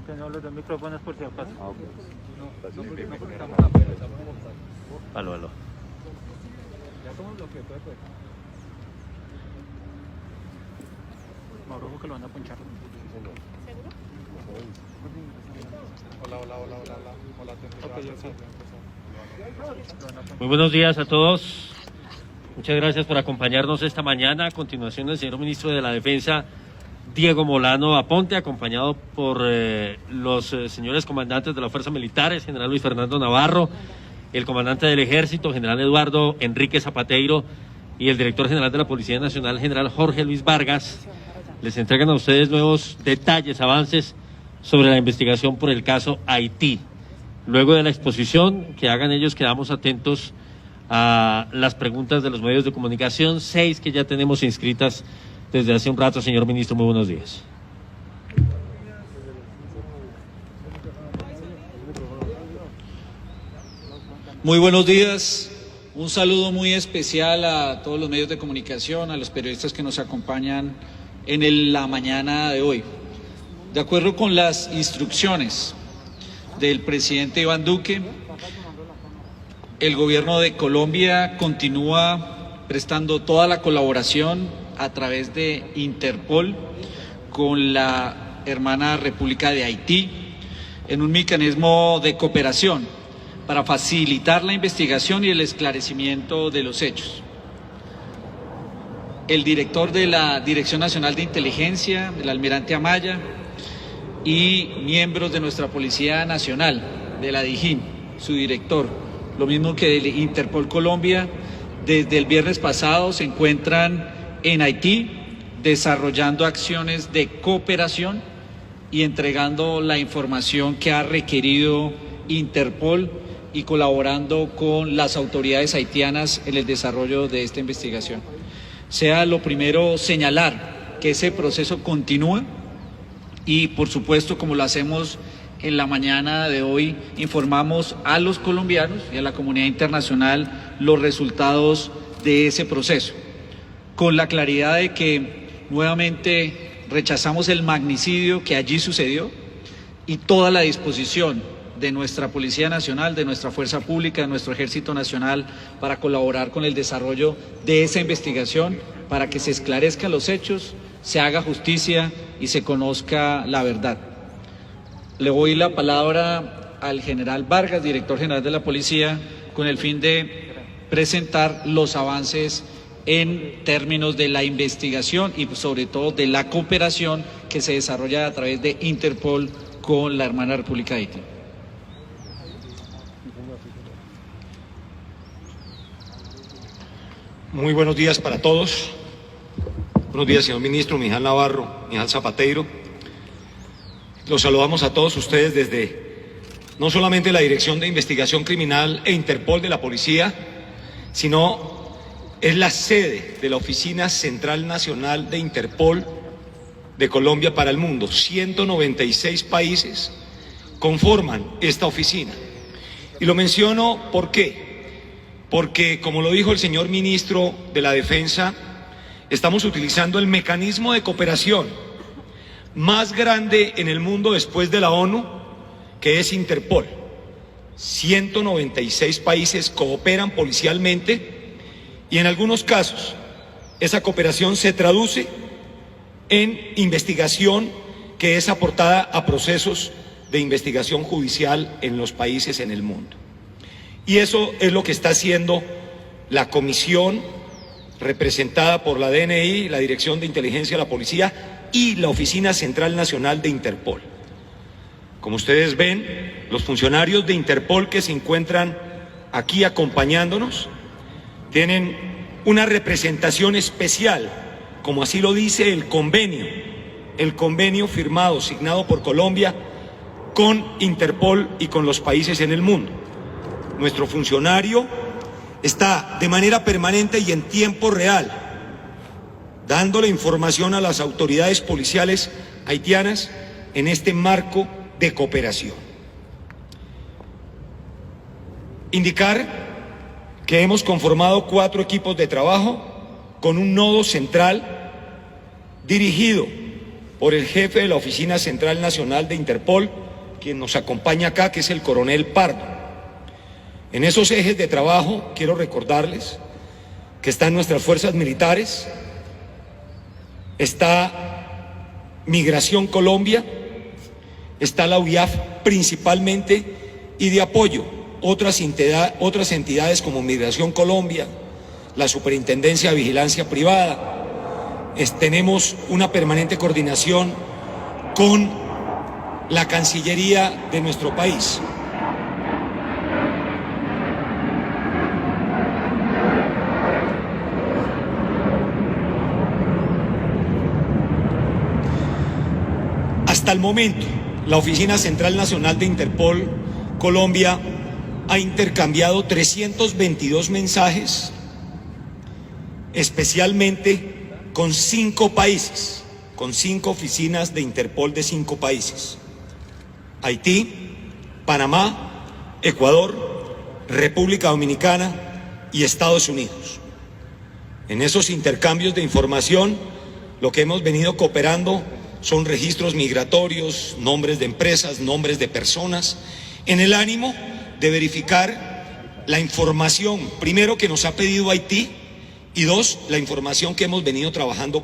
Que no los dos micrófonos por si acaso. Aló, aló. Mauro, que lo van a ponchar. Muy buenos días a todos. Muchas gracias por acompañarnos esta mañana. A continuación, el señor ministro de la Defensa, Diego Molano Aponte, acompañado por los señores comandantes de las fuerzas militares, general Luis Fernando Navarro, el comandante del Ejército, general Eduardo Enrique Zapateiro, y el director general de la Policía Nacional, general Jorge Luis Vargas, les entregan a ustedes nuevos detalles, avances sobre la investigación por el caso Haití. Luego de la exposición que hagan ellos, quedamos atentos a las preguntas de los medios de comunicación, 6 que ya tenemos inscritas desde hace un rato. Señor ministro, muy buenos días. Muy buenos días, un saludo muy especial a todos los medios de comunicación, a los periodistas que nos acompañan en la mañana de hoy. De acuerdo con las instrucciones del presidente Iván Duque, el gobierno de Colombia continúa prestando toda la colaboración a través de Interpol con la hermana República de Haití en un mecanismo de cooperación para facilitar la investigación y el esclarecimiento de los hechos. El director de la Dirección Nacional de Inteligencia, el almirante Amaya, y miembros de nuestra Policía Nacional, de la DIJÍN, su director, lo mismo que del Interpol Colombia, desde el viernes pasado se encuentran en Haití desarrollando acciones de cooperación y entregando la información que ha requerido Interpol y colaborando con las autoridades haitianas en el desarrollo de esta investigación. Sea lo primero señalar que ese proceso continúa y, por supuesto, como lo hacemos en la mañana de hoy, informamos a los colombianos y a la comunidad internacional los resultados de ese proceso, con la claridad de que nuevamente rechazamos el magnicidio que allí sucedió y toda la disposición de nuestra Policía Nacional, de nuestra Fuerza Pública, de nuestro Ejército Nacional para colaborar con el desarrollo de esa investigación, para que se esclarezcan los hechos, se haga justicia y se conozca la verdad. Le doy la palabra al general Vargas, director general de la Policía, con el fin de presentar los avances en términos de la investigación y sobre todo de la cooperación que se desarrolla a través de Interpol con la hermana República de Haití. Muy buenos días para todos. Buenos días, señor ministro, Mijal Navarro, Mijal Zapateiro. Los saludamos a todos ustedes desde no solamente la Dirección de Investigación Criminal e Interpol de la Policía, sino es la sede de la Oficina Central Nacional de Interpol de Colombia para el mundo. 196 países conforman esta oficina. Y lo menciono ¿por qué? Porque, como lo dijo el señor ministro de la Defensa, estamos utilizando el mecanismo de cooperación más grande en el mundo después de la ONU, que es Interpol. 196 países cooperan policialmente y en algunos casos esa cooperación se traduce en investigación que es aportada a procesos de investigación judicial en los países en el mundo. Y eso es lo que está haciendo la comisión representada por la DNI, la Dirección de Inteligencia de la Policía y la Oficina Central Nacional de Interpol. Como ustedes ven, los funcionarios de Interpol que se encuentran aquí acompañándonos tienen una representación especial, como así lo dice el convenio firmado, signado por Colombia con Interpol y con los países en el mundo. Nuestro funcionario está de manera permanente y en tiempo real dándole información a las autoridades policiales haitianas en este marco de cooperación. Indicar que hemos conformado 4 equipos de trabajo con un nodo central dirigido por el jefe de la Oficina Central Nacional de Interpol, quien nos acompaña acá, que es el coronel Pardo. En esos ejes de trabajo quiero recordarles que están nuestras fuerzas militares, está Migración Colombia, está la UIAF principalmente, y de apoyo otras entidades como Migración Colombia, la Superintendencia de Vigilancia Privada. Tenemos una permanente coordinación con la Cancillería de nuestro país. Hasta el momento, la Oficina Central Nacional de Interpol Colombia ha intercambiado 322 mensajes, especialmente con 5 países, con 5 oficinas de Interpol de 5 países: Haití, Panamá, Ecuador, República Dominicana y Estados Unidos. En esos intercambios de información, lo que hemos venido cooperando son registros migratorios, nombres de empresas, nombres de personas, en el ánimo de verificar la información, primero, que nos ha pedido Haití, y 2, la información que hemos venido trabajando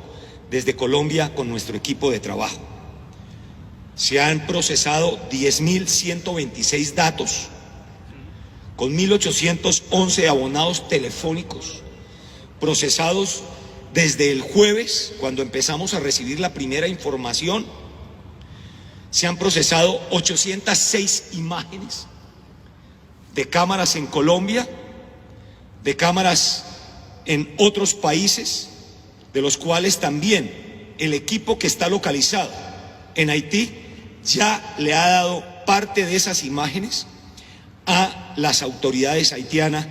desde Colombia con nuestro equipo de trabajo. Se han procesado 10.126 datos, con 1.811 abonados telefónicos, procesados desde el jueves, cuando empezamos a recibir la primera información. Se han procesado 806 imágenes de cámaras en Colombia, de cámaras en otros países, de los cuales también el equipo que está localizado en Haití ya le ha dado parte de esas imágenes a las autoridades haitianas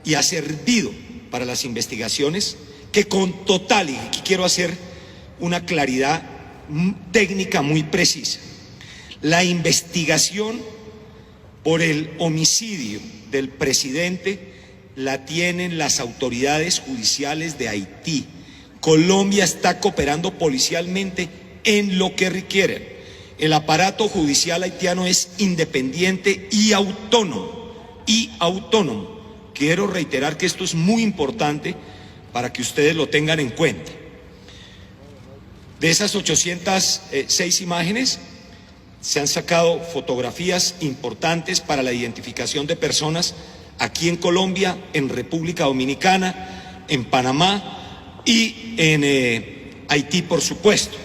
y ha servido para las investigaciones, que con total, y aquí quiero hacer una claridad técnica muy precisa, la investigación por el homicidio del presidente la tienen las autoridades judiciales de Haití. Colombia está cooperando policialmente en lo que requieren. El aparato judicial haitiano es independiente y autónomo. Quiero reiterar que esto es muy importante para que ustedes lo tengan en cuenta. De esas 806 imágenes, se han sacado fotografías importantes para la identificación de personas aquí en Colombia, en República Dominicana, en Panamá y en Haití, por supuesto.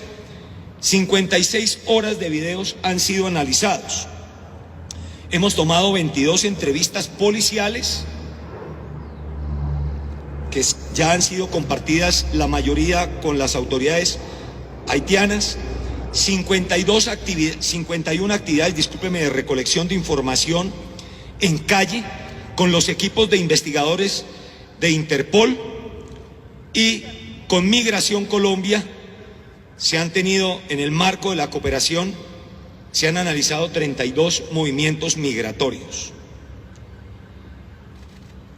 56 horas de videos han sido analizados. Hemos tomado 22 entrevistas policiales que ya han sido compartidas, la mayoría con las autoridades haitianas. 51 actividades, de recolección de información en calle con los equipos de investigadores de Interpol, y con Migración Colombia se han tenido, en el marco de la cooperación, se han analizado 32 movimientos migratorios.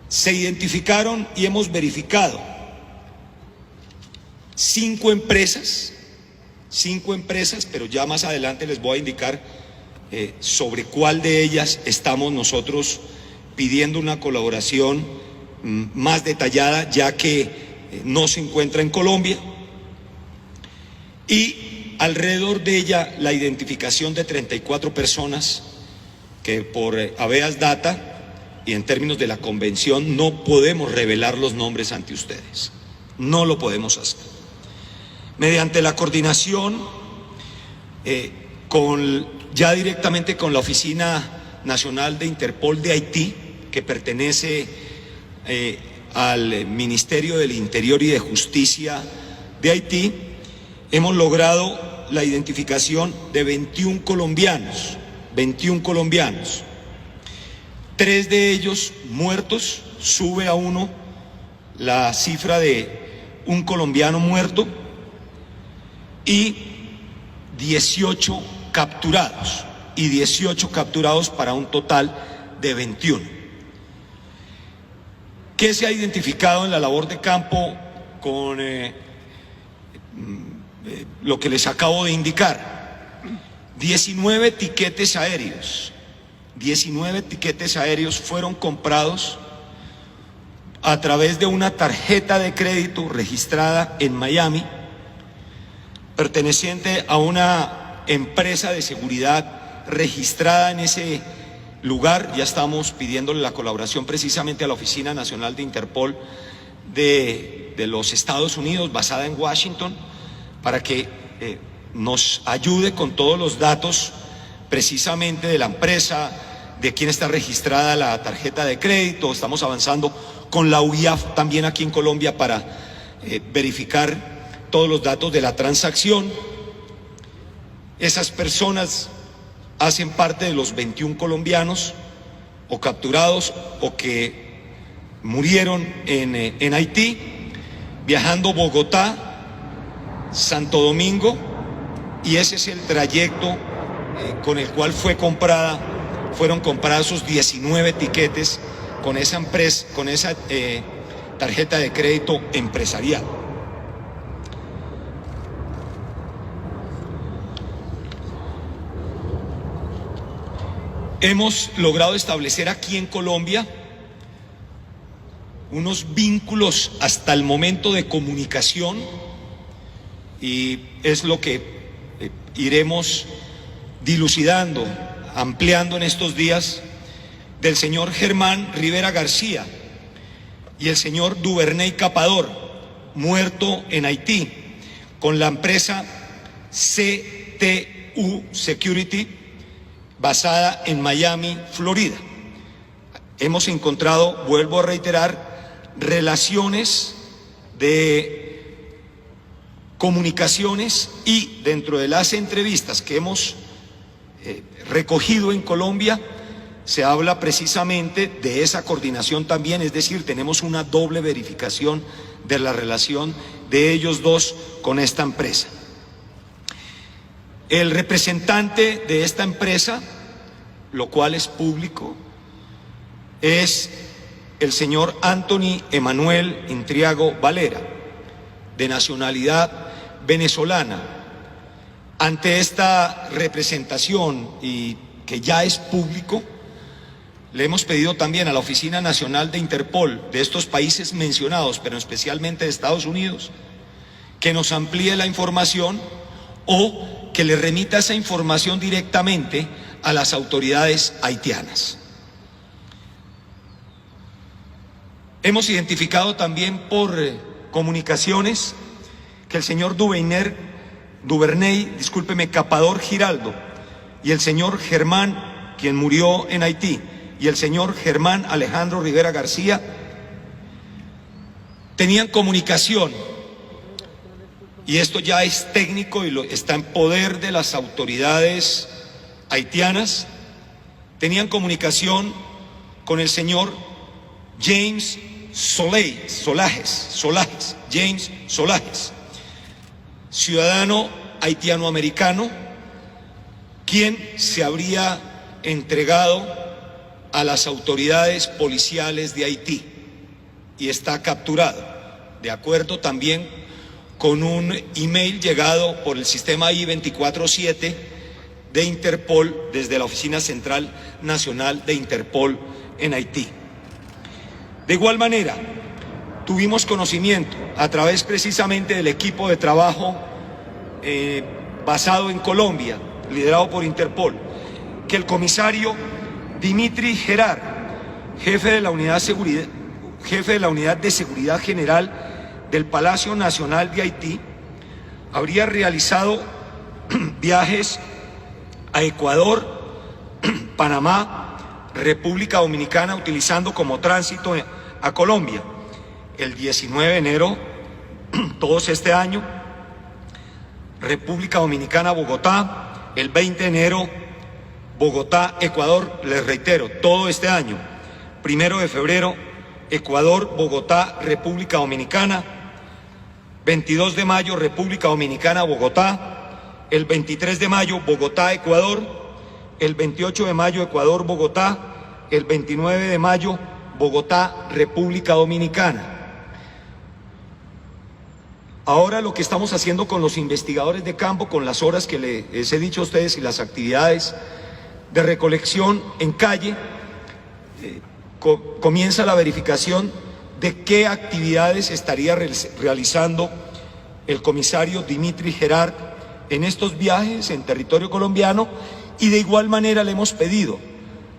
Se identificaron y hemos verificado 5 empresas, pero ya más adelante les voy a indicar sobre cuál de ellas estamos nosotros pidiendo una colaboración más detallada, ya que no se encuentra en Colombia, y alrededor de ella la identificación de 34 personas que por habeas data y en términos de la convención no podemos revelar los nombres ante ustedes, no lo podemos hacer. Mediante la coordinación ya directamente con la Oficina Nacional de Interpol de Haití, que pertenece al Ministerio del Interior y de Justicia de Haití, hemos logrado la identificación de 21 colombianos, 3 de ellos muertos, sube a 1 la cifra de un colombiano muerto, y 18 capturados, para un total de 21. ¿Qué se ha identificado en la labor de campo con lo que les acabo de indicar. 19 tiquetes aéreos fueron comprados a través de una tarjeta de crédito registrada en Miami, perteneciente a una empresa de seguridad registrada en ese lugar. Ya estamos pidiéndole la colaboración precisamente a la Oficina Nacional de Interpol de los Estados Unidos, basada en Washington, para que nos ayude con todos los datos precisamente de la empresa, de quién está registrada la tarjeta de crédito. Estamos avanzando con la UIAF también aquí en Colombia para verificar todos los datos de la transacción. Esas personas hacen parte de los 21 colombianos o capturados o que murieron en Haití, viajando Bogotá, Santo Domingo, y ese es el trayecto con el cual fueron comprados esos 19 tiquetes con esa empresa, con esa tarjeta de crédito empresarial. Hemos logrado establecer aquí en Colombia unos vínculos hasta el momento de comunicación, y es lo que iremos dilucidando, ampliando en estos días, del señor Germán Rivera García y el señor Duvernay Capador, muerto en Haití, con la empresa CTU Security, basada en Miami, Florida. Hemos encontrado, vuelvo a reiterar, relaciones de comunicaciones, y dentro de las entrevistas que hemos recogido en Colombia se habla precisamente de esa coordinación también, es decir, tenemos una doble verificación de la relación de ellos dos con esta empresa. El representante de esta empresa, lo cual es público, es el señor Anthony Emanuel Intriago Valera, de nacionalidad venezolana. Ante esta representación, y que ya es público, le hemos pedido también a la Oficina Nacional de Interpol de estos países mencionados, pero especialmente de Estados Unidos, que nos amplíe la información o que le remita esa información directamente a las autoridades haitianas. Hemos identificado también por comunicaciones que el señor Duvernay Capador Giraldo y el señor Germán, quien murió en Haití, y el señor Germán Alejandro Rivera García tenían comunicación, y esto ya es técnico y está en poder de las autoridades haitianas, tenían comunicación con el señor James Solages, ciudadano haitiano-americano, quien se habría entregado a las autoridades policiales de Haití y está capturado, de acuerdo también con un email llegado por el sistema I-24/7 de Interpol desde la Oficina Central Nacional de Interpol en Haití. De igual manera, tuvimos conocimiento a través precisamente del equipo de trabajo basado en Colombia, liderado por Interpol, que el comisario Dimitri Gerard, jefe de la Unidad de Seguridad General del Palacio Nacional de Haití, habría realizado viajes a Ecuador, Panamá, República Dominicana, utilizando como tránsito a Colombia el 19 de enero, todos este año, República Dominicana, Bogotá, el 20 de enero, Bogotá, Ecuador, les reitero, todo este año, 1 de febrero, Ecuador, Bogotá, República Dominicana, 22 de mayo, República Dominicana, Bogotá, el 23 de mayo, Bogotá, Ecuador, el 28 de mayo, Ecuador, Bogotá, el 29 de mayo, Bogotá, República Dominicana. Ahora lo que estamos haciendo con los investigadores de campo, con las horas que les he dicho a ustedes y las actividades de recolección en calle, comienza la verificación de qué actividades estaría realizando el comisario Dimitri Gerard en estos viajes en territorio colombiano, y de igual manera le hemos pedido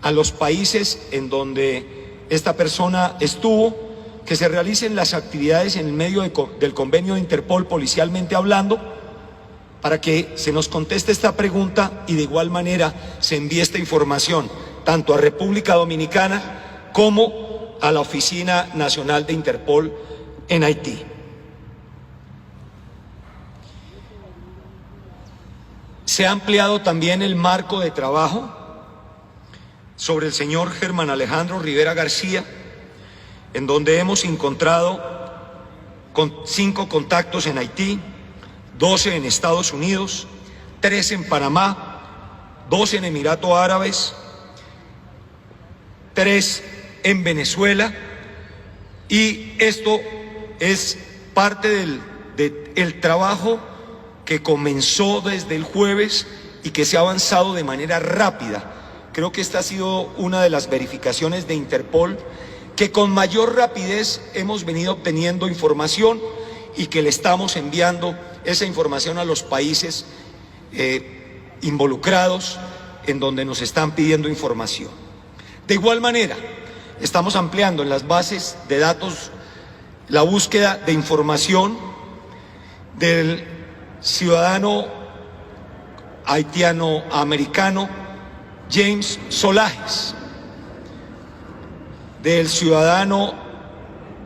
a los países en donde esta persona estuvo que se realicen las actividades en el medio del convenio de Interpol policialmente hablando, para que se nos conteste esta pregunta y de igual manera se envíe esta información tanto a República Dominicana como a la Oficina Nacional de Interpol en Haití. Se ha ampliado también el marco de trabajo sobre el señor Germán Alejandro Rivera García, en donde hemos encontrado 5 contactos en Haití, 12 en Estados Unidos, 3 en Panamá, 2 en Emiratos Árabes, 3 en Venezuela, y esto es parte del trabajo que comenzó desde el jueves y que se ha avanzado de manera rápida. Creo que esta ha sido una de las verificaciones de Interpol, que con mayor rapidez hemos venido obteniendo información y que le estamos enviando esa información a los países involucrados en donde nos están pidiendo información. De igual manera, estamos ampliando en las bases de datos la búsqueda de información del ciudadano haitiano-americano James Solajes, del ciudadano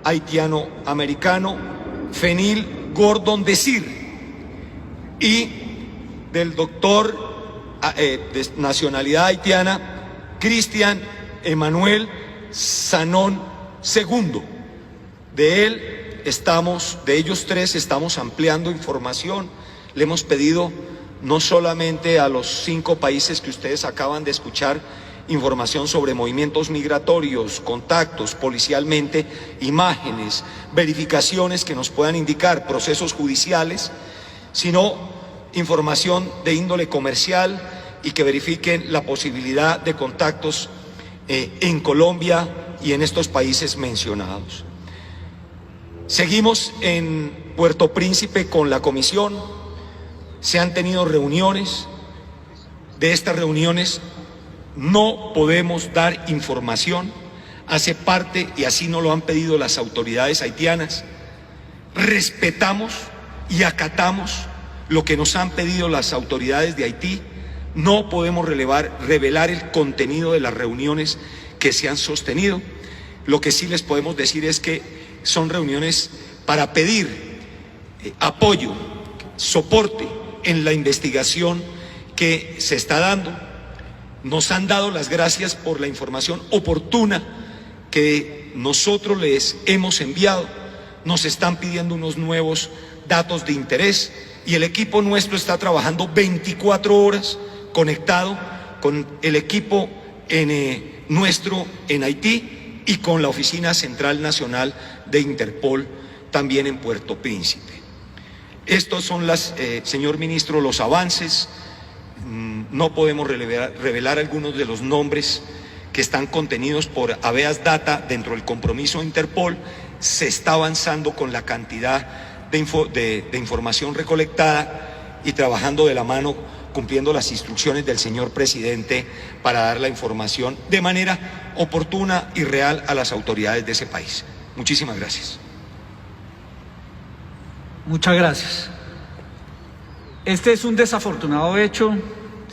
haitiano-americano Fenil Gordon Desir y del doctor de nacionalidad haitiana Cristian Emmanuel Sanón II. De ellos 3 estamos ampliando información. Le hemos pedido no solamente a los 5 países que ustedes acaban de escuchar información sobre movimientos migratorios, contactos policialmente, imágenes, verificaciones que nos puedan indicar procesos judiciales, sino información de índole comercial y que verifiquen la posibilidad de contactos en Colombia y en estos países mencionados. Seguimos en Puerto Príncipe con la comisión. Se han tenido reuniones. De estas reuniones no podemos dar información, hace parte, y así nos lo han pedido las autoridades haitianas. Respetamos y acatamos lo que nos han pedido las autoridades de Haití. No podemos revelar el contenido de las reuniones que se han sostenido. Lo que sí les podemos decir es que son reuniones para pedir apoyo, soporte en la investigación que se está dando. Nos han dado las gracias por la información oportuna que nosotros les hemos enviado. Nos están pidiendo unos nuevos datos de interés y el equipo nuestro está trabajando 24 horas conectado con el equipo nuestro en Haití y con la Oficina Central Nacional de Interpol también en Puerto Príncipe. Estos son señor ministro, los avances. No podemos revelar algunos de los nombres que están contenidos por habeas data dentro del compromiso de Interpol. Se está avanzando con la cantidad de información recolectada y trabajando de la mano, cumpliendo las instrucciones del señor presidente para dar la información de manera oportuna y real a las autoridades de ese país. Muchísimas gracias. Muchas gracias. Este es un desafortunado hecho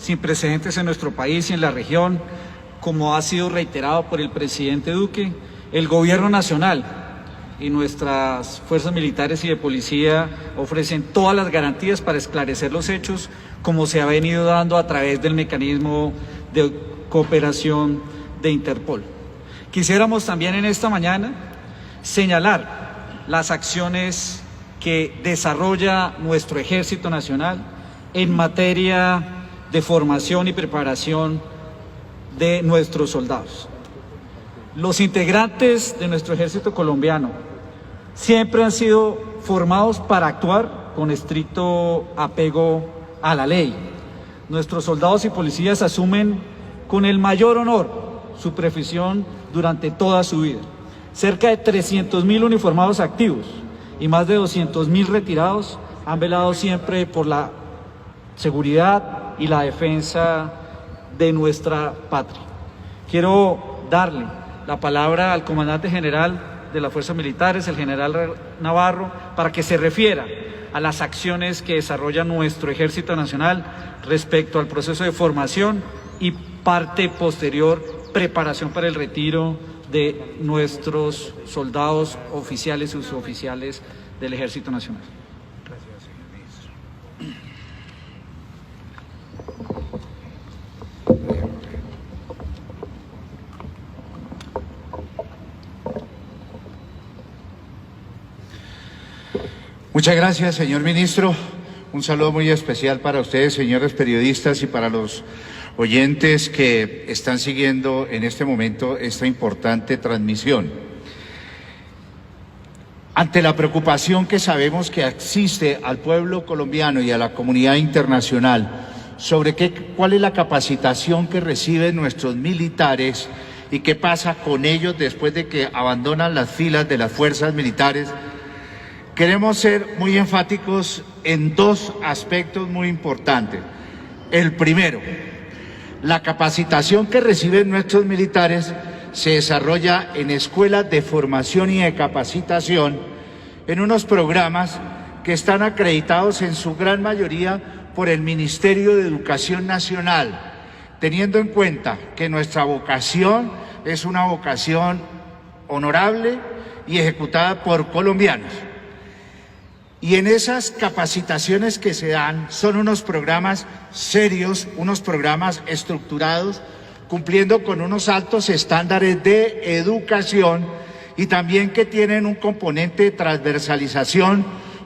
sin precedentes en nuestro país y en la región, como ha sido reiterado por el presidente Duque. El Gobierno Nacional y nuestras fuerzas militares y de policía ofrecen todas las garantías para esclarecer los hechos, como se ha venido dando a través del mecanismo de cooperación de Interpol. Quisiéramos también en esta mañana señalar las acciones que desarrolla nuestro Ejército Nacional en materia de formación y preparación de nuestros soldados. Los integrantes de nuestro ejército colombiano siempre han sido formados para actuar con estricto apego a la ley. Nuestros soldados y policías asumen con el mayor honor su profesión durante toda su vida. Cerca de 300.000 uniformados activos y más de 200.000 retirados han velado siempre por la seguridad y la defensa de nuestra patria. Quiero darle la palabra al comandante general de las Fuerzas Militares, el general Navarro, para que se refiera a las acciones que desarrolla nuestro Ejército Nacional respecto al proceso de formación y parte posterior, preparación para el retiro de nuestros soldados, oficiales y suboficiales del Ejército Nacional. Muchas gracias, señor ministro. Un saludo muy especial para ustedes, señores periodistas, y para los oyentes que están siguiendo en este momento esta importante transmisión. Ante la preocupación que sabemos que existe al pueblo colombiano y a la comunidad internacional sobre cuál es la capacitación que reciben nuestros militares y qué pasa con ellos después de que abandonan las filas de las fuerzas militares, queremos ser muy enfáticos en dos aspectos muy importantes. El primero, la capacitación que reciben nuestros militares se desarrolla en escuelas de formación y de capacitación en unos programas que están acreditados en su gran mayoría por el Ministerio de Educación Nacional, teniendo en cuenta que nuestra vocación es una vocación honorable y ejecutada por colombianos. Y en esas capacitaciones que se dan son unos programas serios, unos programas estructurados, cumpliendo con unos altos estándares de educación y también que tienen un componente de transversalización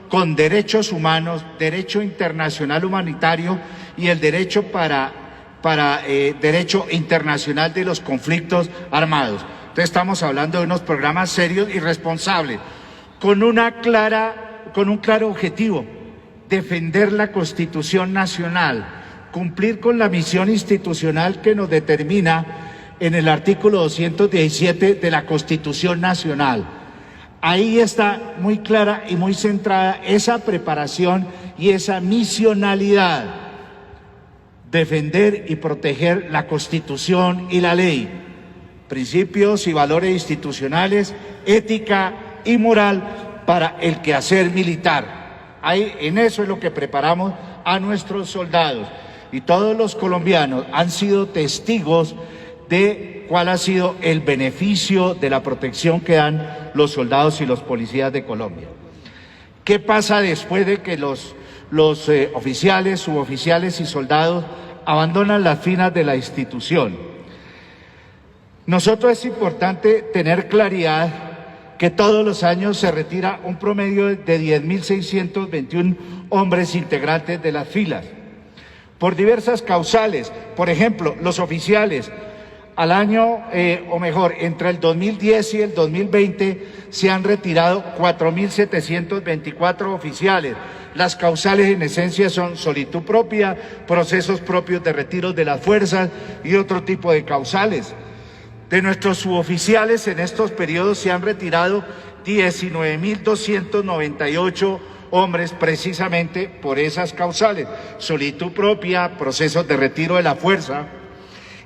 con derechos humanos, derecho internacional humanitario y el derecho derecho internacional de los conflictos armados. Entonces estamos hablando de unos programas serios y responsables, con un claro objetivo: defender la Constitución Nacional, cumplir con la misión institucional que nos determina en el artículo 217 de la Constitución Nacional. Ahí está muy clara y muy centrada esa preparación y esa misionalidad: defender y proteger la Constitución y la ley, principios y valores institucionales, ética y moral para el quehacer militar. Ahí, en eso es lo que preparamos a nuestros soldados, y todos los colombianos han sido testigos de cuál ha sido el beneficio de la protección que dan los soldados y los policías de Colombia. ¿Qué pasa después de que los oficiales, suboficiales y soldados abandonan las filas de la institución? Nosotros es importante tener claridad que todos los años se retira un promedio de 10.621 hombres integrantes de las filas, por diversas causales. Por ejemplo, los oficiales, al año, entre el 2010 y el 2020, se han retirado 4.724 oficiales. Las causales en esencia son solitud propia, procesos propios de retiro de las fuerzas y otro tipo de causales. De nuestros suboficiales en estos periodos se han retirado 19.298 hombres precisamente por esas causales: solitud propia, procesos de retiro de la fuerza.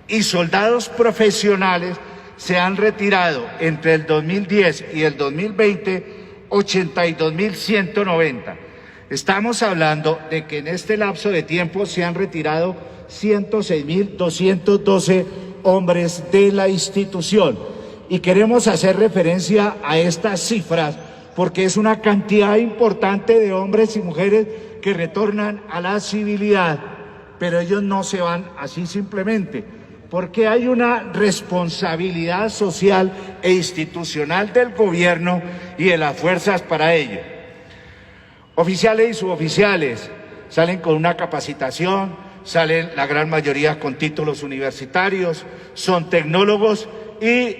Y soldados profesionales se han retirado entre el 2010 y el 2020 82.190. Estamos hablando de que en este lapso de tiempo se han retirado 106.212 hombres de la institución. Y queremos hacer referencia a estas cifras porque es una cantidad importante de hombres y mujeres que retornan a la civilidad, pero ellos no se van así simplemente, porque hay una responsabilidad social e institucional del gobierno y de las fuerzas para ello. Oficiales y suboficiales salen con una capacitación, salen la gran mayoría con títulos universitarios, son tecnólogos y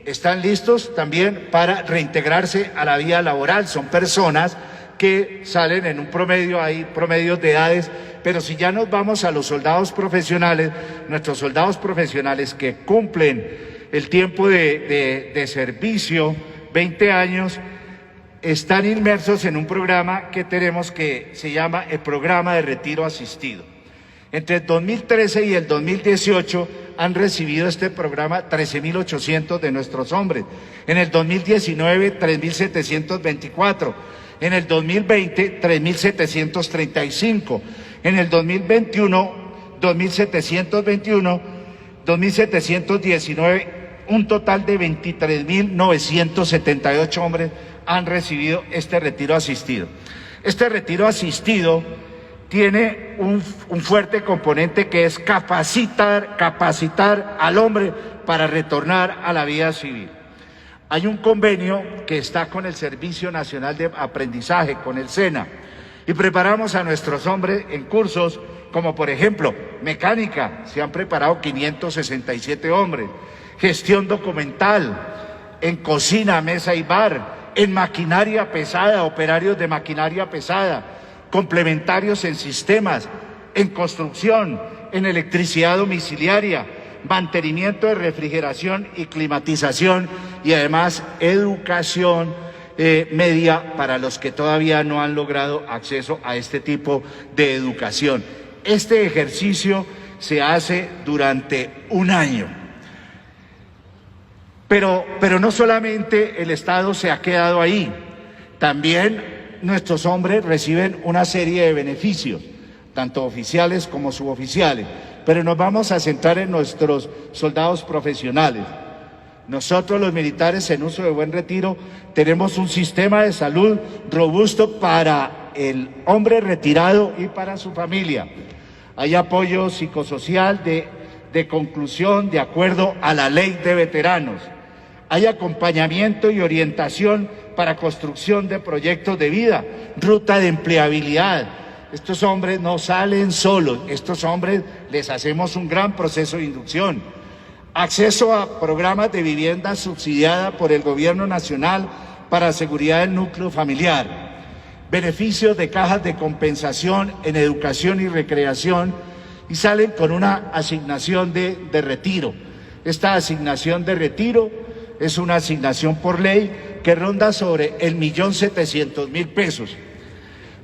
están listos también para reintegrarse a la vida laboral. Son personas que salen en un promedio, hay promedios de edades, pero si ya nos vamos a los soldados profesionales, nuestros soldados profesionales que cumplen el tiempo de servicio, 20 años, están inmersos en un programa que tenemos que se llama el Programa de Retiro Asistido. Entre el 2013 y el 2018 han recibido este programa 13.800 de nuestros hombres. En el 2019, 3.724. En el 2020, 3.735. En el 2021, 2.721. 2.719. Un total de 23.978 hombres han recibido este retiro asistido. Este retiro asistido tiene un fuerte componente que es capacitar al hombre para retornar a la vida civil. Hay un convenio que está con el Servicio Nacional de Aprendizaje, con el SENA, y preparamos a nuestros hombres en cursos como por ejemplo mecánica, se han preparado 567 hombres, gestión documental, en cocina, mesa y bar, en maquinaria pesada, operarios de maquinaria pesada, complementarios en sistemas, en construcción, en electricidad domiciliaria, mantenimiento de refrigeración y climatización y además educación media para los que todavía no han logrado acceso a este tipo de educación. Este ejercicio se hace durante un año. Pero no solamente el Estado se ha quedado ahí, también nuestros hombres reciben una serie de beneficios, tanto oficiales como suboficiales, pero nos vamos a centrar en nuestros soldados profesionales. Nosotros los militares en uso de buen retiro tenemos un sistema de salud robusto para el hombre retirado y para su familia. Hay apoyo psicosocial de conclusión de acuerdo a la ley de veteranos. Hay acompañamiento y orientación para construcción de proyectos de vida, ruta de empleabilidad. Estos hombres no salen solos, estos hombres les hacemos un gran proceso de inducción. Acceso a programas de vivienda subsidiada por el Gobierno Nacional para seguridad del núcleo familiar. Beneficios de cajas de compensación en educación y recreación y salen con una asignación de retiro. Esta asignación de retiro es una asignación por ley que ronda sobre 1.700.000 pesos.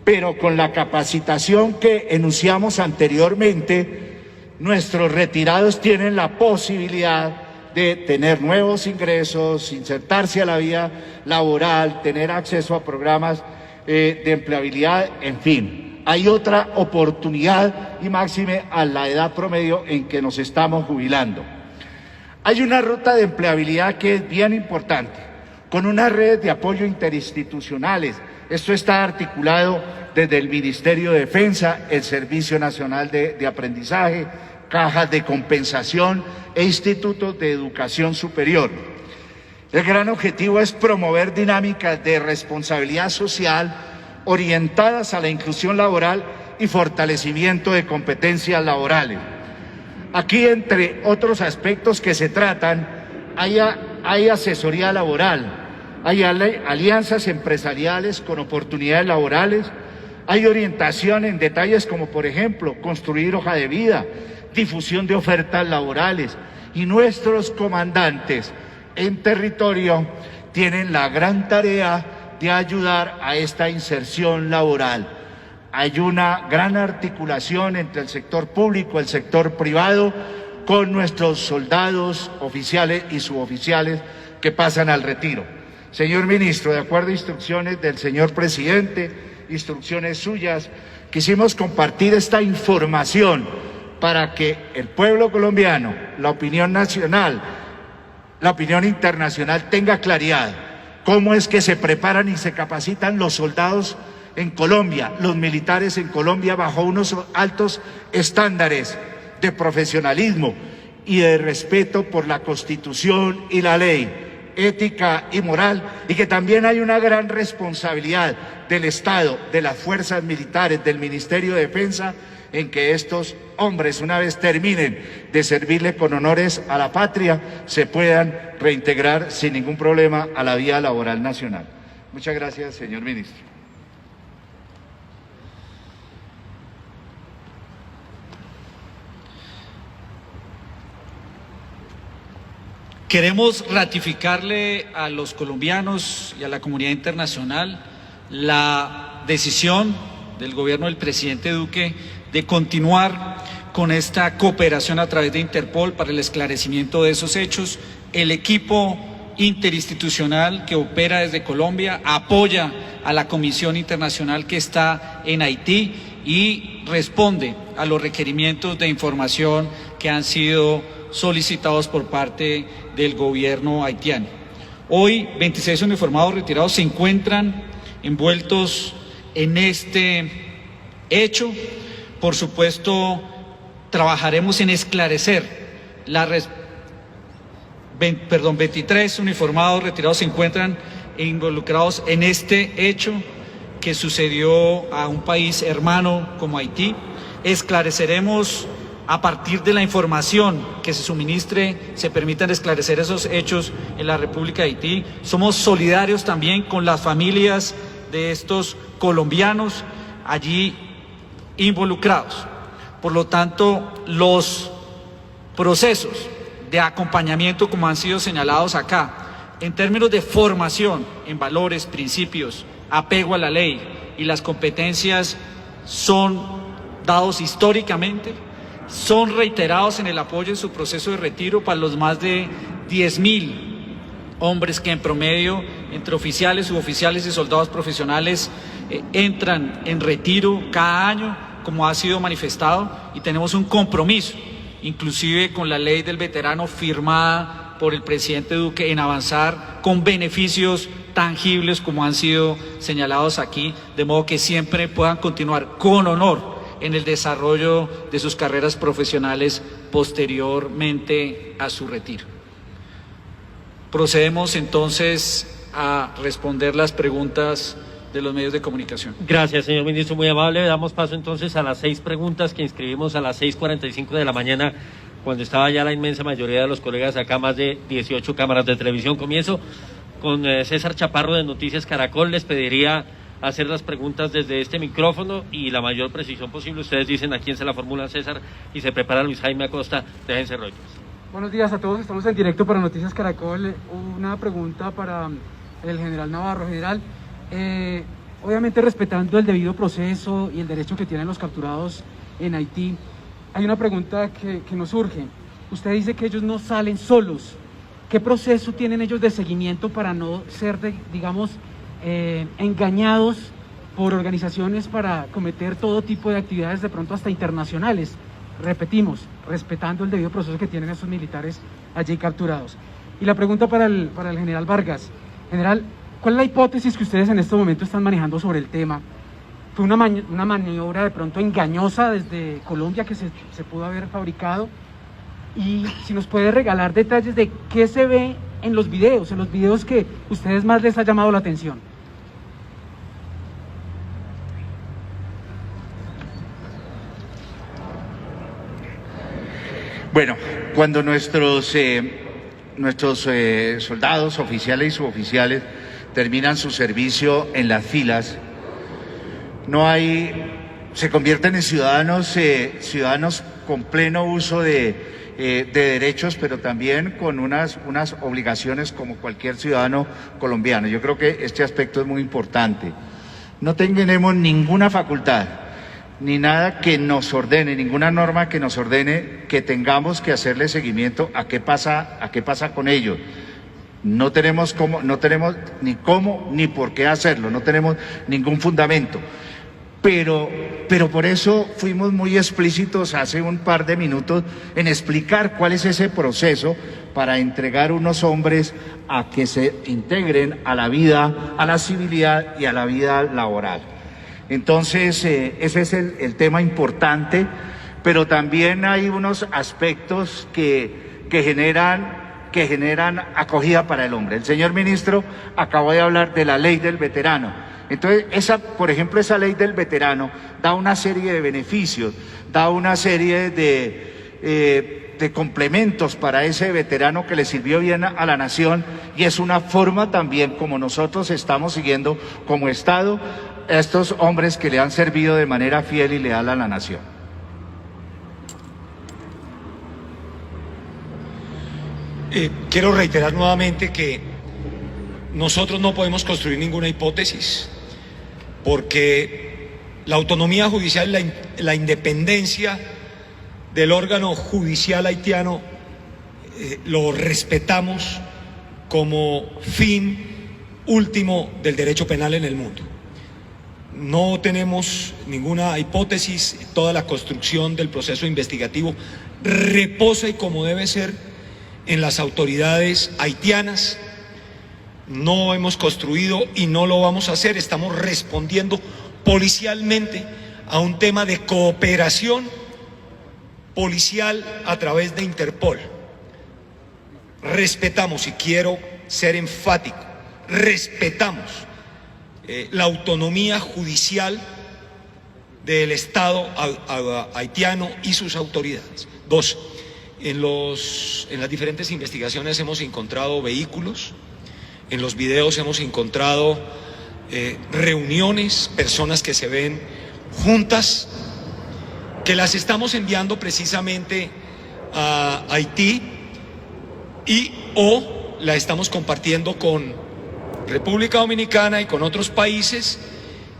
Pero con la capacitación que enunciamos anteriormente, nuestros retirados tienen la posibilidad de tener nuevos ingresos, insertarse a la vida laboral, tener acceso a programas de empleabilidad, en fin. Hay otra oportunidad y máxime a la edad promedio en que nos estamos jubilando. Hay una ruta de empleabilidad que es bien importante, con unas redes de apoyo interinstitucionales. Esto está articulado desde el Ministerio de Defensa, el Servicio Nacional de Aprendizaje, cajas de compensación e institutos de educación superior. El gran objetivo es promover dinámicas de responsabilidad social orientadas a la inclusión laboral y fortalecimiento de competencias laborales. Aquí, entre otros aspectos que se tratan, hay asesoría laboral, hay alianzas empresariales con oportunidades laborales, hay orientación en detalles como, por ejemplo, construir hoja de vida, difusión de ofertas laborales, y nuestros comandantes en territorio tienen la gran tarea de ayudar a esta inserción laboral. Hay una gran articulación entre el sector público, el sector privado, con nuestros soldados, oficiales y suboficiales que pasan al retiro. Señor ministro, de acuerdo a instrucciones del señor presidente, instrucciones suyas, quisimos compartir esta información para que el pueblo colombiano, la opinión nacional, la opinión internacional tenga claridad cómo es que se preparan y se capacitan los soldados en Colombia, los militares en Colombia, bajo unos altos estándares de profesionalismo y de respeto por la Constitución y la ley, ética y moral, y que también hay una gran responsabilidad del Estado, de las fuerzas militares, del Ministerio de Defensa, en que estos hombres, una vez terminen de servirle con honores a la patria, se puedan reintegrar sin ningún problema a la vida laboral nacional. Muchas gracias, señor ministro. Queremos ratificarle a los colombianos y a la comunidad internacional la decisión del gobierno del presidente Duque de continuar con esta cooperación a través de Interpol para el esclarecimiento de esos hechos. El equipo interinstitucional que opera desde Colombia apoya a la Comisión Internacional que está en Haití y responde a los requerimientos de información que han sido solicitados por parte del gobierno haitiano. Hoy, 26 uniformados retirados se encuentran envueltos en este hecho. Por supuesto, trabajaremos en esclarecer 23 uniformados retirados se encuentran involucrados en este hecho que sucedió a un país hermano como Haití. Esclareceremos a partir de la información que se suministre, se permitan esclarecer esos hechos en la República de Haití. Somos solidarios también con las familias de estos colombianos allí involucrados. Por lo tanto, los procesos de acompañamiento, como han sido señalados acá, en términos de formación en valores, principios, apego a la ley y las competencias son dados históricamente, son reiterados en el apoyo en su proceso de retiro para los más de 10.000 hombres que en promedio, entre oficiales, suboficiales y soldados profesionales, entran en retiro cada año, como ha sido manifestado, y tenemos un compromiso, inclusive con la ley del veterano firmada por el presidente Duque, en avanzar con beneficios tangibles como han sido señalados aquí, de modo que siempre puedan continuar con honor en el desarrollo de sus carreras profesionales posteriormente a su retiro. Procedemos entonces a responder las preguntas de los medios de comunicación. Gracias, señor ministro, muy amable. Damos paso entonces a las 6 preguntas que inscribimos a las 6:45 de la mañana, cuando estaba ya la inmensa mayoría de los colegas acá, más de 18 cámaras de televisión. Comienzo con César Chaparro de Noticias Caracol. Les pediría hacer las preguntas desde este micrófono y la mayor precisión posible. Ustedes dicen a quién se la formula, César, y se prepara Luis Jaime Acosta. Déjense rollos. Buenos días a todos, estamos en directo para Noticias Caracol. Una pregunta para el general Navarro. General, obviamente respetando el debido proceso y el derecho que tienen los capturados en Haití, hay una pregunta que nos surge. Usted dice que ellos no salen solos. ¿Qué proceso tienen ellos de seguimiento para no ser, digamos, engañados por organizaciones para cometer todo tipo de actividades, de pronto hasta internacionales? Repetimos, respetando el debido proceso que tienen esos militares allí capturados. Y la pregunta para el general Vargas. General, ¿cuál es la hipótesis que ustedes en este momento están manejando sobre el tema? ¿Fue una maniobra de pronto engañosa desde Colombia que se pudo haber fabricado? Y si nos puede regalar detalles de qué se ve en los videos que a ustedes más les ha llamado la atención. Bueno, cuando nuestros soldados, oficiales y suboficiales terminan su servicio en las filas, se convierten en ciudadanos con pleno uso de derechos, pero también con unas obligaciones como cualquier ciudadano colombiano. Yo creo que este aspecto es muy importante. No tenemos ninguna facultad, ni nada que nos ordene, ninguna norma que nos ordene que tengamos que hacerle seguimiento a qué pasa con ellos. No tenemos ni cómo ni por qué hacerlo, no tenemos ningún fundamento. Pero por eso fuimos muy explícitos hace un par de minutos en explicar cuál es ese proceso para entregar unos hombres a que se integren a la vida, a la civilidad y a la vida laboral. Entonces, ese es el tema importante, pero también hay unos aspectos que generan acogida para el hombre. El señor ministro acabó de hablar de la ley del veterano. Entonces, por ejemplo, esa ley del veterano da una serie de beneficios, da una serie de complementos para ese veterano que le sirvió bien a la nación, y es una forma también como nosotros estamos siguiendo como Estado a estos hombres que le han servido de manera fiel y leal a la nación. Quiero reiterar nuevamente que nosotros no podemos construir ninguna hipótesis, porque la autonomía judicial y la independencia del órgano judicial haitiano lo respetamos como fin último del derecho penal en el mundo. No tenemos ninguna hipótesis, toda la construcción del proceso investigativo reposa y como debe ser en las autoridades haitianas. No hemos construido y no lo vamos a hacer, estamos respondiendo policialmente a un tema de cooperación policial a través de Interpol. Respetamos, y quiero ser enfático, respetamos la autonomía judicial del Estado haitiano y sus autoridades. Dos, en las diferentes investigaciones hemos encontrado vehículos, en los videos hemos encontrado reuniones, personas que se ven juntas, que las estamos enviando precisamente a Haití o la estamos compartiendo con República Dominicana y con otros países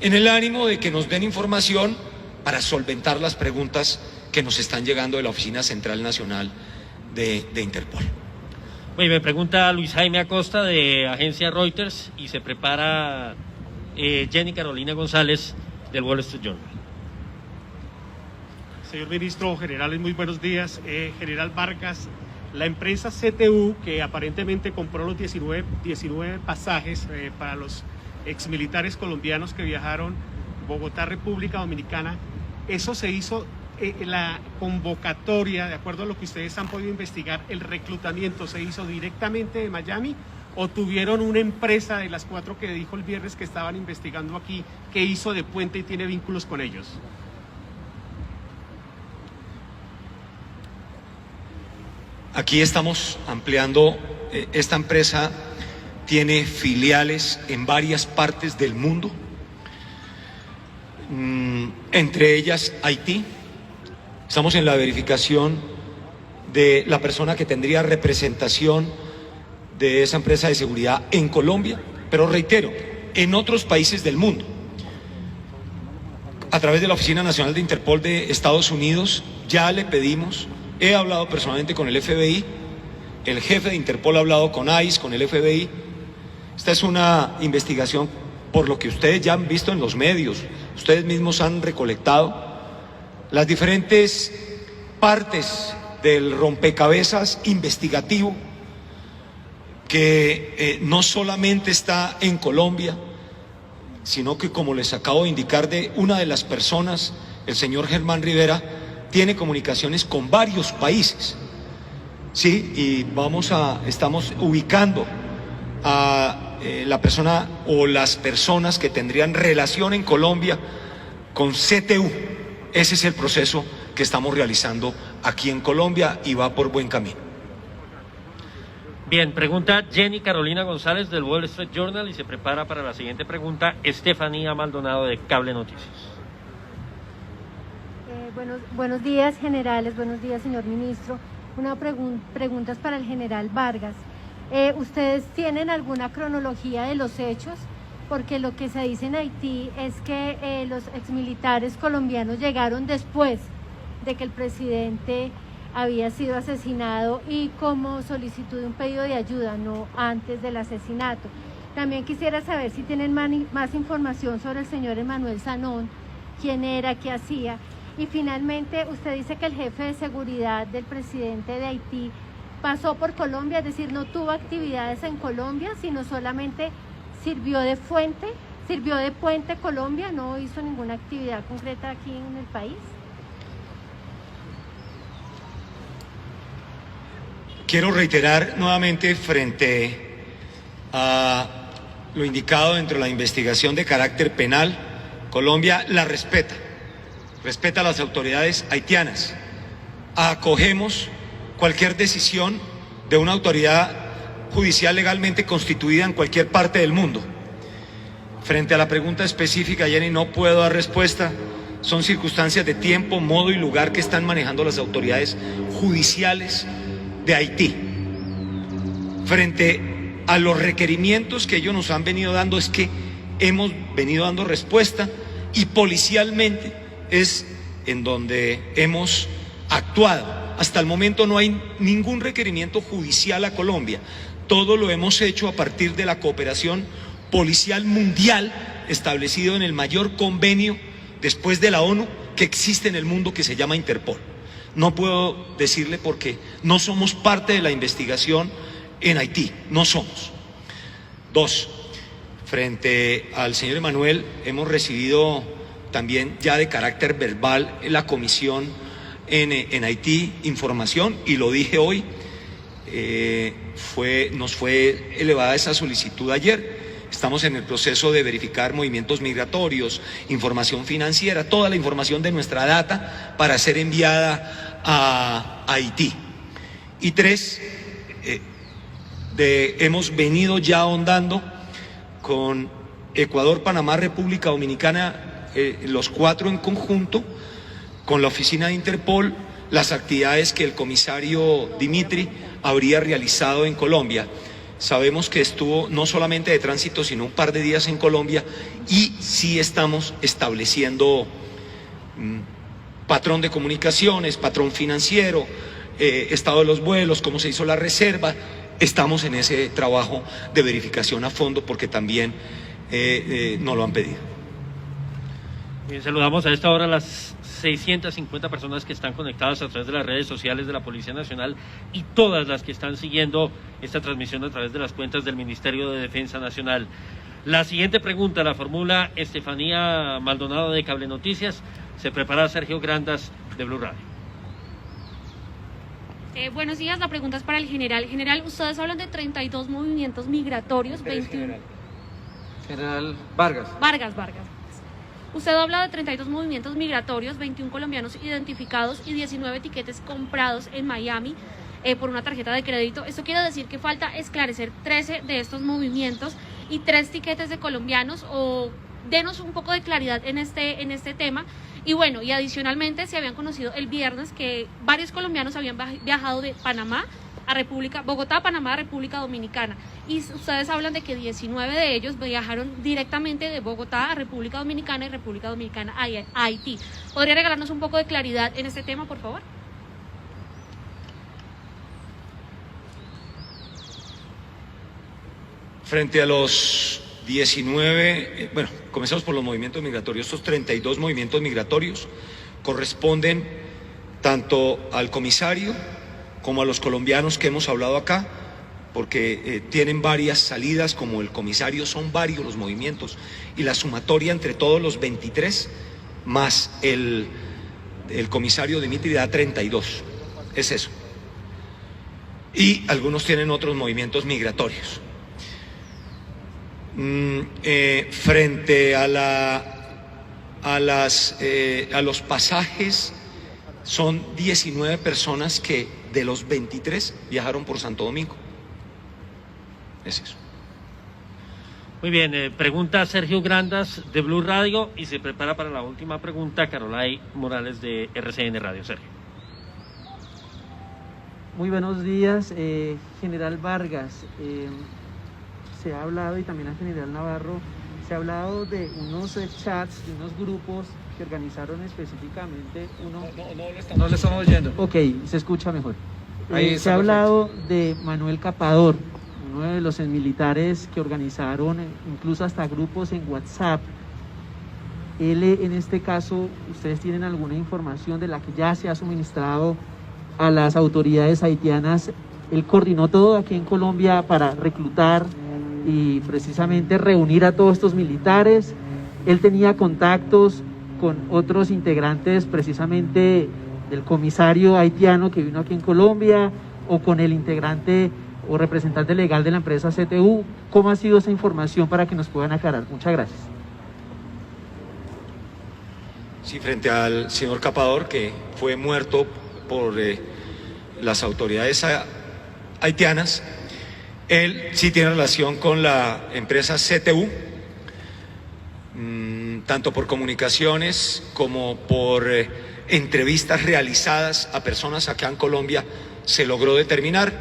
en el ánimo de que nos den información para solventar las preguntas que nos están llegando de la Oficina Central Nacional de Interpol. Oye, me pregunta Luis Jaime Acosta de Agencia Reuters y se prepara Jenny Carolina González del Wall Street Journal. Señor Ministro, generales, muy buenos días. General Vargas, la empresa CTU, que aparentemente compró los 19 pasajes para los exmilitares colombianos que viajaron Bogotá, República Dominicana, eso se hizo, la convocatoria, de acuerdo a lo que ustedes han podido investigar, el reclutamiento se hizo directamente de Miami, o tuvieron una empresa de las 4 que dijo el viernes que estaban investigando aquí, que hizo de puente y tiene vínculos con ellos. Aquí estamos ampliando, esta empresa tiene filiales en varias partes del mundo, entre ellas Haití. Estamos en la verificación de la persona que tendría representación de esa empresa de seguridad en Colombia, pero reitero, en otros países del mundo. A través de la Oficina Nacional de Interpol de Estados Unidos ya le pedimos. He hablado personalmente con el FBI, el jefe de Interpol ha hablado con ICE, con el FBI. Esta es una investigación, por lo que ustedes ya han visto en los medios, ustedes mismos han recolectado las diferentes partes del rompecabezas investigativo que no solamente está en Colombia, sino que, como les acabo de indicar, de una de las personas, el señor Germán Rivera, tiene comunicaciones con varios países, sí, y estamos ubicando a la persona o las personas que tendrían relación en Colombia con CTU. Ese es el proceso que estamos realizando aquí en Colombia y va por buen camino. Bien, pregunta Jenny Carolina González del Wall Street Journal y se prepara para la siguiente pregunta Estefanía Maldonado de Cable Noticias. Buenos días, generales, buenos días, señor ministro. Preguntas para el general Vargas. ¿Ustedes tienen alguna cronología de los hechos? Porque lo que se dice en Haití es que los exmilitares colombianos llegaron después de que el presidente había sido asesinado y como solicitud de un pedido de ayuda, no antes del asesinato. También quisiera saber si tienen más información sobre el señor Emmanuel Sanón, quién era, qué hacía. Y finalmente, usted dice que el jefe de seguridad del presidente de Haití pasó por Colombia, es decir, no tuvo actividades en Colombia, sino solamente sirvió de puente Colombia, no hizo ninguna actividad concreta aquí en el país. Quiero reiterar nuevamente frente a lo indicado dentro de la investigación de carácter penal, Colombia la respeta a las autoridades haitianas. Acogemos cualquier decisión de una autoridad judicial legalmente constituida en cualquier parte del mundo. Frente a la pregunta específica, Jenny, no puedo dar respuesta. Son circunstancias de tiempo, modo y lugar que están manejando las autoridades judiciales de Haití. Frente a los requerimientos que ellos nos han venido dando, es que hemos venido dando respuesta, y policialmente es en donde hemos actuado. Hasta el momento no hay ningún requerimiento judicial a Colombia. Todo lo hemos hecho a partir de la cooperación policial mundial establecido en el mayor convenio después de la ONU que existe en el mundo, que se llama Interpol. No puedo decirle porque no somos parte de la investigación en Haití, no somos. 2, frente al señor Emanuel, hemos recibido también ya de carácter verbal en la comisión en Haití información, y lo dije hoy, nos fue elevada esa solicitud ayer. Estamos en el proceso de verificar movimientos migratorios, información financiera, toda la información de nuestra data para ser enviada a Haití. Y 3, hemos venido ya ahondando con Ecuador, Panamá, República Dominicana, los 4 en conjunto, con la oficina de Interpol, las actividades que el comisario Dimitri habría realizado en Colombia. Sabemos que estuvo no solamente de tránsito, sino un par de días en Colombia, y sí estamos estableciendo patrón de comunicaciones, patrón financiero, estado de los vuelos, cómo se hizo la reserva. Estamos en ese trabajo de verificación a fondo porque también nos lo han pedido. Bien, saludamos a esta hora a las 650 personas que están conectadas a través de las redes sociales de la Policía Nacional y todas las que están siguiendo esta transmisión a través de las cuentas del Ministerio de Defensa Nacional. La siguiente pregunta la formula Estefanía Maldonado de Cable Noticias. Se prepara Sergio Grandas de Blue Radio. Buenos días, la pregunta es para el general. General, ustedes hablan de 32 movimientos migratorios, 21... General Vargas. Vargas. Usted habla de 32 movimientos migratorios, 21 colombianos identificados y 19 tiquetes comprados en Miami por una tarjeta de crédito. Esto quiere decir que falta esclarecer 13 de estos movimientos y 3 tiquetes de colombianos, o denos un poco de claridad en este tema. Y bueno, y adicionalmente se habían conocido el viernes que varios colombianos habían viajado de Panamá a Bogotá, Panamá, a República Dominicana. Y ustedes hablan de que 19 de ellos viajaron directamente de Bogotá a República Dominicana y República Dominicana a Haití. ¿Podría regalarnos un poco de claridad en este tema, por favor? Frente a los 19, comenzamos por los movimientos migratorios. Estos 32 movimientos migratorios corresponden tanto al comisario como a los colombianos que hemos hablado acá, porque tienen varias salidas, como el comisario, son varios los movimientos, y la sumatoria entre todos los 23 más el comisario Dimitri da 32, es eso. Y algunos tienen otros movimientos migratorios. Frente a los pasajes, son 19 personas que de los 23 viajaron por Santo Domingo. Es eso. Muy bien, pregunta Sergio Grandas de Blue Radio, y se prepara para la última pregunta Carolay Morales de RCN Radio. Sergio. Muy buenos días, General Vargas. Se ha hablado, y también al General Navarro, se ha hablado de unos chats, de unos grupos que organizaron específicamente No le estamos oyendo. Ok, se escucha mejor. Ahí Se ha hablado de Manuel Capador, uno de los militares que organizaron incluso hasta grupos en WhatsApp. Él, en este caso, ¿ustedes tienen alguna información de la que ya se ha suministrado a las autoridades haitianas? Él coordinó todo aquí en Colombia para reclutar y precisamente reunir a todos estos militares. Él tenía contactos con otros integrantes precisamente del comisario haitiano que vino aquí en Colombia, o con el integrante o representante legal de la empresa CTU. ¿Cómo ha sido esa información para que nos puedan aclarar? Muchas gracias. Sí, frente al señor Capador, que fue muerto por las autoridades haitianas, él sí tiene relación con la empresa CTU, tanto por comunicaciones como por entrevistas realizadas a personas acá en Colombia. Se logró determinar,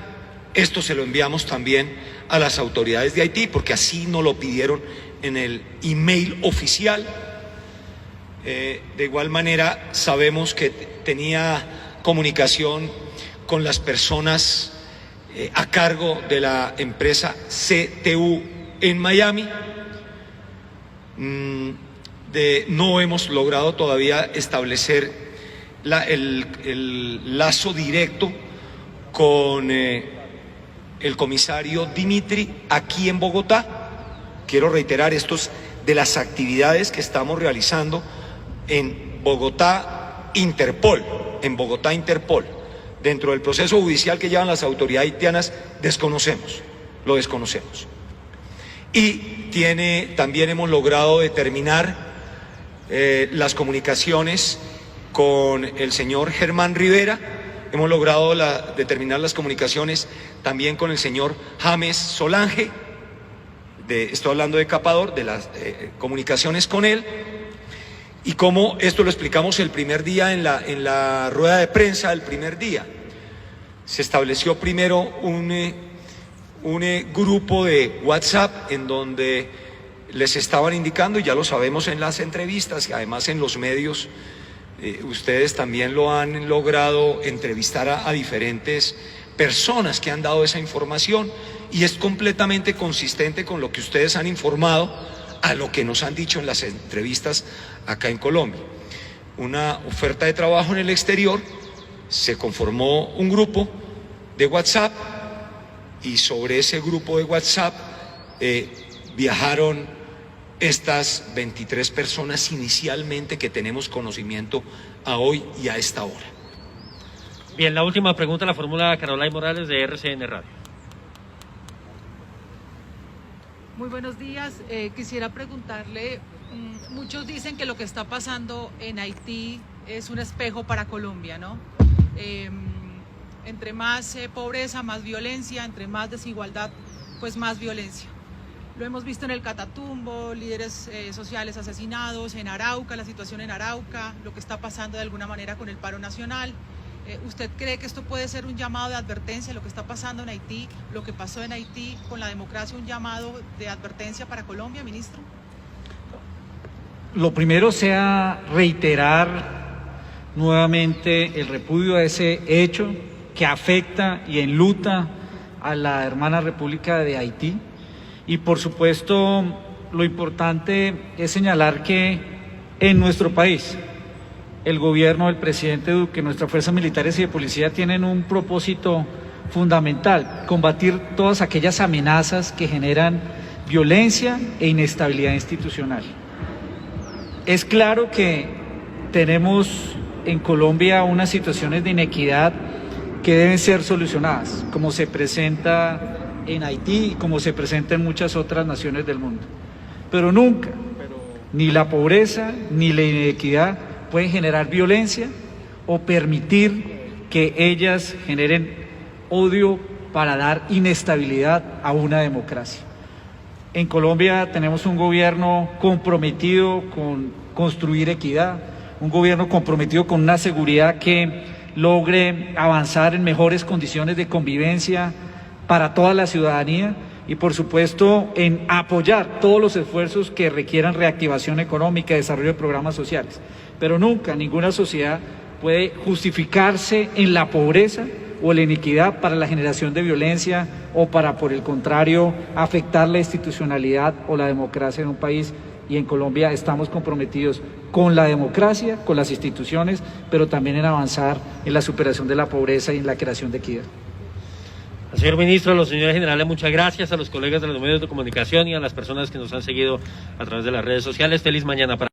esto se lo enviamos también a las autoridades de Haití, porque así nos lo pidieron en el email oficial. De igual manera, sabemos que tenía comunicación con las personas a cargo de la empresa CTU en Miami. No hemos logrado todavía establecer el lazo directo con el comisario Dimitri aquí en Bogotá. Quiero reiterar, esto es de las actividades que estamos realizando en Bogotá Interpol, Dentro del proceso judicial que llevan las autoridades haitianas, lo desconocemos. Y también hemos logrado determinar las comunicaciones con el señor Germán Rivera, hemos logrado determinar las comunicaciones también con el señor James Solange, estoy hablando de Capador, de las comunicaciones con él, y como esto lo explicamos el primer día en la rueda de prensa del primer día. Se estableció primero un grupo de WhatsApp en donde les estaban indicando, y ya lo sabemos en las entrevistas y además en los medios, ustedes también lo han logrado entrevistar a diferentes personas que han dado esa información, y es completamente consistente con lo que ustedes han informado, a lo que nos han dicho en las entrevistas acá en Colombia. Una oferta de trabajo en el exterior, se conformó un grupo de WhatsApp, y sobre ese grupo de WhatsApp viajaron estas 23 personas inicialmente que tenemos conocimiento a hoy y a esta hora. Bien, la última pregunta la formula Caroline Morales de RCN Radio. Muy buenos días. Quisiera preguntarle, muchos dicen que lo que está pasando en Haití es un espejo para Colombia, ¿no? Entre más pobreza, más violencia, entre más desigualdad, pues más violencia. Lo hemos visto en el Catatumbo, líderes sociales asesinados, en Arauca, la situación en Arauca, lo que está pasando de alguna manera con el paro nacional. ¿Usted cree que esto puede ser un llamado de advertencia, lo que está pasando en Haití, lo que pasó en Haití con la democracia, un llamado de advertencia para Colombia, ministro? Lo primero sea reiterar nuevamente el repudio a ese hecho que afecta y enluta a la hermana República de Haití. Y por supuesto, lo importante es señalar que en nuestro país, el gobierno del presidente Duque, nuestras fuerzas militares y de policía tienen un propósito fundamental: combatir todas aquellas amenazas que generan violencia e inestabilidad institucional. Es claro que tenemos en Colombia unas situaciones de inequidad que deben ser solucionadas, como se presenta en Haití y como se presenta en muchas otras naciones del mundo. Pero nunca, ni la pobreza ni la inequidad pueden generar violencia o permitir que ellas generen odio para dar inestabilidad a una democracia. En Colombia tenemos un gobierno comprometido con construir equidad, un gobierno comprometido con una seguridad que logre avanzar en mejores condiciones de convivencia para toda la ciudadanía, y por supuesto en apoyar todos los esfuerzos que requieran reactivación económica, desarrollo de programas sociales. Pero nunca ninguna sociedad puede justificarse en la pobreza o la iniquidad para la generación de violencia o para, por el contrario, afectar la institucionalidad o la democracia en un país. Y en Colombia estamos comprometidos con la democracia, con las instituciones, pero también en avanzar en la superación de la pobreza y en la creación de equidad. Señor ministro, a los señores generales, muchas gracias, a los colegas de los medios de comunicación y a las personas que nos han seguido a través de las redes sociales. Feliz mañana para